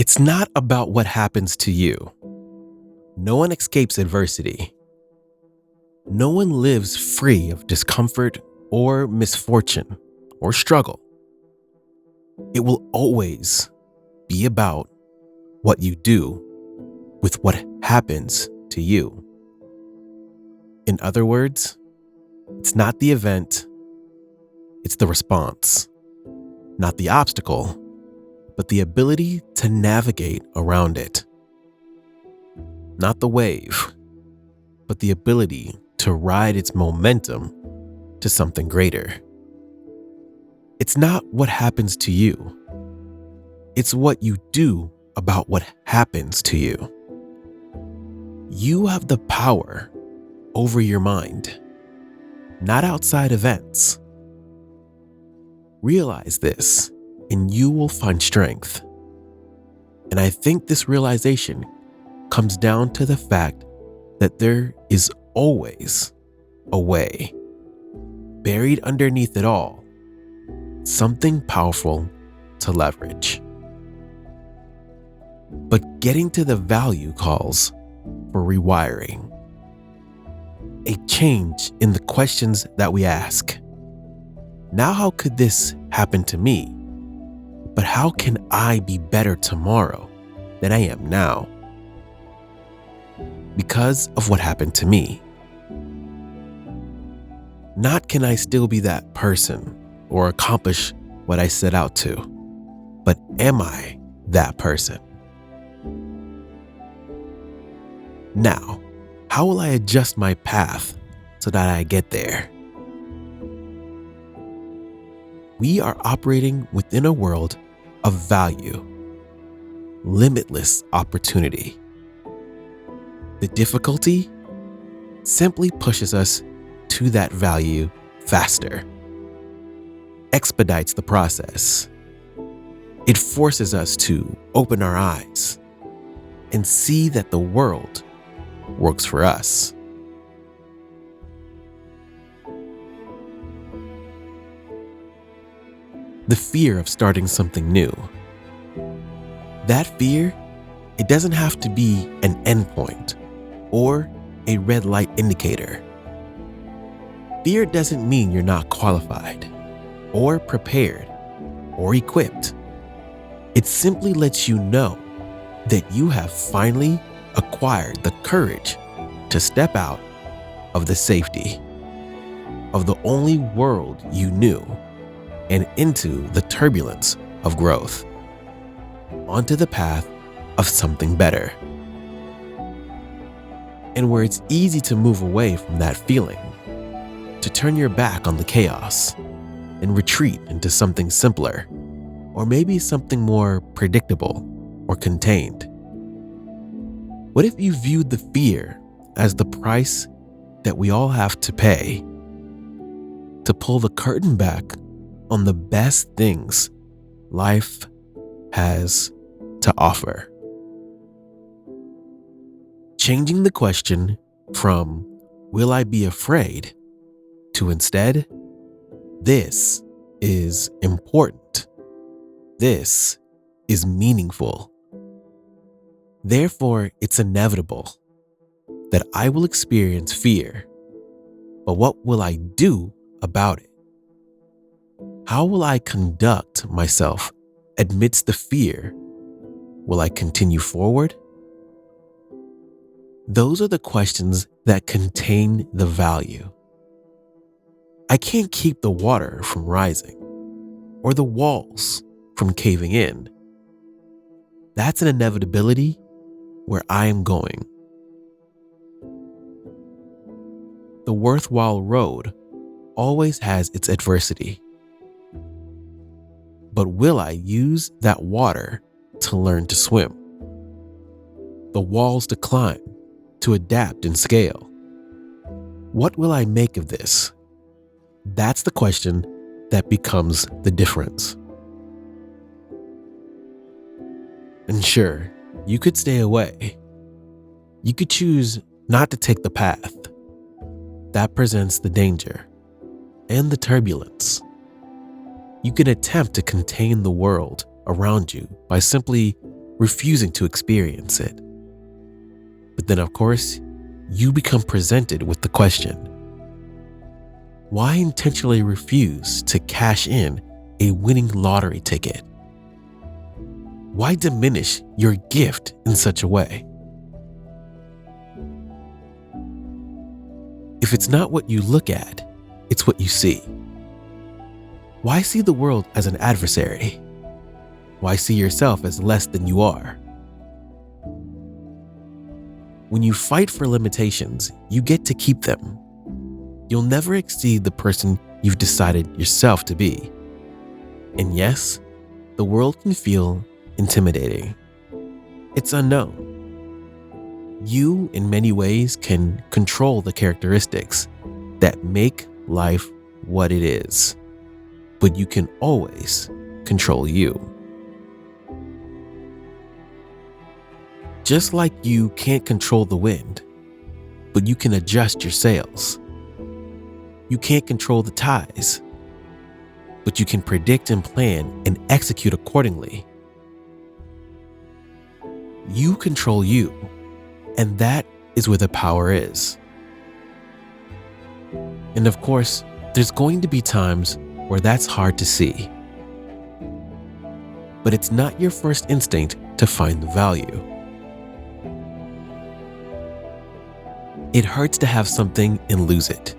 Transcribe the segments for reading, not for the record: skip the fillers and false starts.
It's not about what happens to you. No one escapes adversity. No one lives free of discomfort or misfortune or struggle. It will always be about what you do with what happens to you. In other words, it's not the event, it's the response. Not the obstacle, but the ability to navigate around it. Not the wave, but the ability to ride its momentum to something greater. It's not what happens to you. It's what you do about what happens to you. You have the power over your mind, not outside events. Realize this, and you will find strength. And I think this realization comes down to the fact that there is always a way. Buried underneath it all, something powerful to leverage. But getting to the value calls for rewiring. A change in the questions that we ask. Now, how could this happen to me? But how can I be better tomorrow than I am now? Because of what happened to me. Not can I still be that person or accomplish what I set out to, but am I that person? Now, how will I adjust my path so that I get there? We are operating within a world of value, limitless opportunity. The difficulty simply pushes us to that value faster, expedites the process. It forces us to open our eyes and see that the world works for us. The fear of starting something new. That fear, it doesn't have to be an endpoint or a red light indicator. Fear doesn't mean you're not qualified or prepared or equipped. It simply lets you know that you have finally acquired the courage to step out of the safety of the only world you knew and into the turbulence of growth, onto the path of something better. And where it's easy to move away from that feeling, to turn your back on the chaos and retreat into something simpler, or maybe something more predictable or contained. What if you viewed the fear as the price that we all have to pay to pull the curtain back on the best things life has to offer? Changing the question from, will I be afraid, to instead, this is important. This is meaningful. Therefore, it's inevitable that I will experience fear. But what will I do about it? How will I conduct myself amidst the fear? Will I continue forward? Those are the questions that contain the value. I can't keep the water from rising or the walls from caving in. That's an inevitability where I am going. The worthwhile road always has its adversity. But will I use that water to learn to swim? The walls to climb, to adapt and scale. What will I make of this? That's the question that becomes the difference. And sure, you could stay away. You could choose not to take the path. That presents the danger and the turbulence. You can attempt to contain the world around you by simply refusing to experience it. But then, of course, you become presented with the question: why intentionally refuse to cash in a winning lottery ticket? Why diminish your gift in such a way? If it's not what you look at, it's what you see. Why see the world as an adversary? Why see yourself as less than you are? When you fight for limitations, you get to keep them. You'll never exceed the person you've decided yourself to be. And yes, the world can feel intimidating. It's unknown. You, in many ways, can control the characteristics that make life what it is, but you can always control you. Just like you can't control the wind, but you can adjust your sails. You can't control the tides, but you can predict and plan and execute accordingly. You control you, and that is where the power is. And of course, there's going to be times where that's hard to see. But it's not your first instinct to find the value. It hurts to have something and lose it.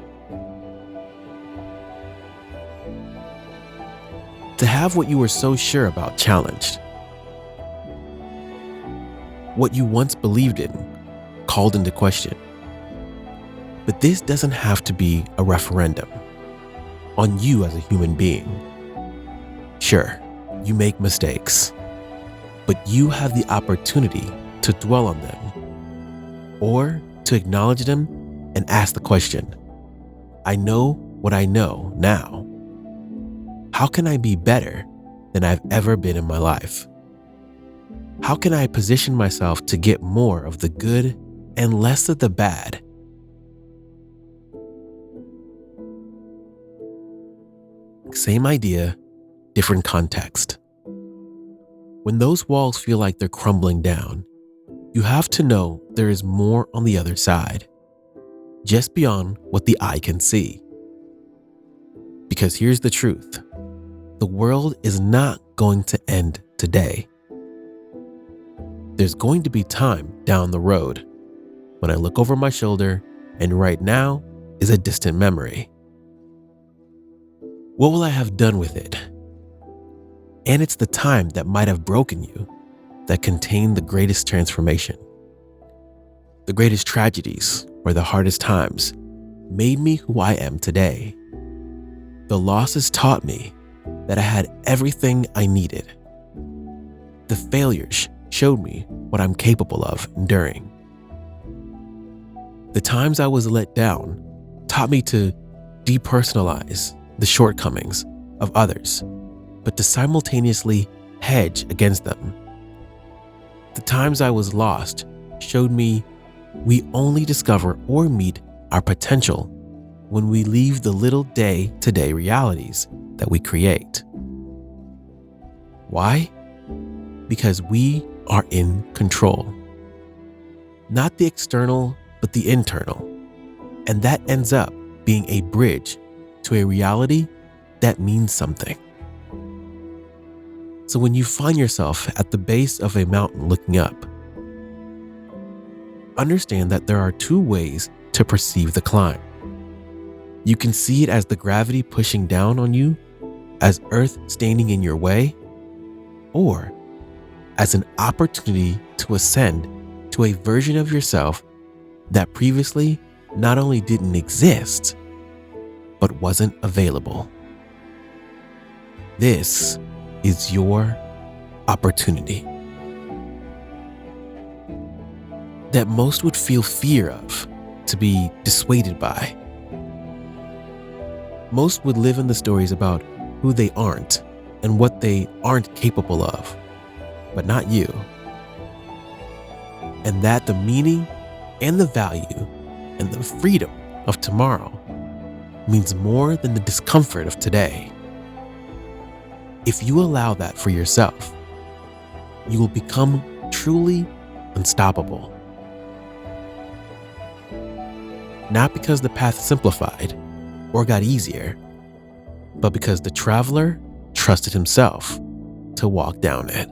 To have what you were so sure about challenged. What you once believed in called into question. But this doesn't have to be a referendum on you as a human being. Sure, you make mistakes, but you have the opportunity to dwell on them or to acknowledge them and ask the question: I know what I know now. How can I be better than I've ever been in my life? How can I position myself to get more of the good and less of the bad? Same idea, different context. When those walls feel like they're crumbling down, you have to know there is more on the other side, just beyond what the eye can see. Because here's the truth: the world is not going to end today. There's going to be time down the road when I look over my shoulder and right now is a distant memory. What will I have done with it? And it's the time that might have broken you that contained the greatest transformation. The greatest tragedies or the hardest times made me who I am today. The losses taught me that I had everything I needed. The failures showed me what I'm capable of enduring. The times I was let down taught me to depersonalize the shortcomings of others, but to simultaneously hedge against them. The times I was lost showed me we only discover or meet our potential when we leave the little day-to-day realities that we create. Why? Because we are in control. Not the external, but the internal. And that ends up being a bridge to a reality that means something. So when you find yourself at the base of a mountain looking up, understand that there are two ways to perceive the climb. You can see it as the gravity pushing down on you, as earth standing in your way, or as an opportunity to ascend to a version of yourself that previously not only didn't exist, but wasn't available. This is your opportunity that most would feel fear of, to be dissuaded by. Most would live in the stories about who they aren't and what they aren't capable of, but not you. And that the meaning and the value and the freedom of tomorrow means more than the discomfort of today. If you allow that for yourself, you will become truly unstoppable. Not because the path simplified or got easier, but because the traveler trusted himself to walk down it.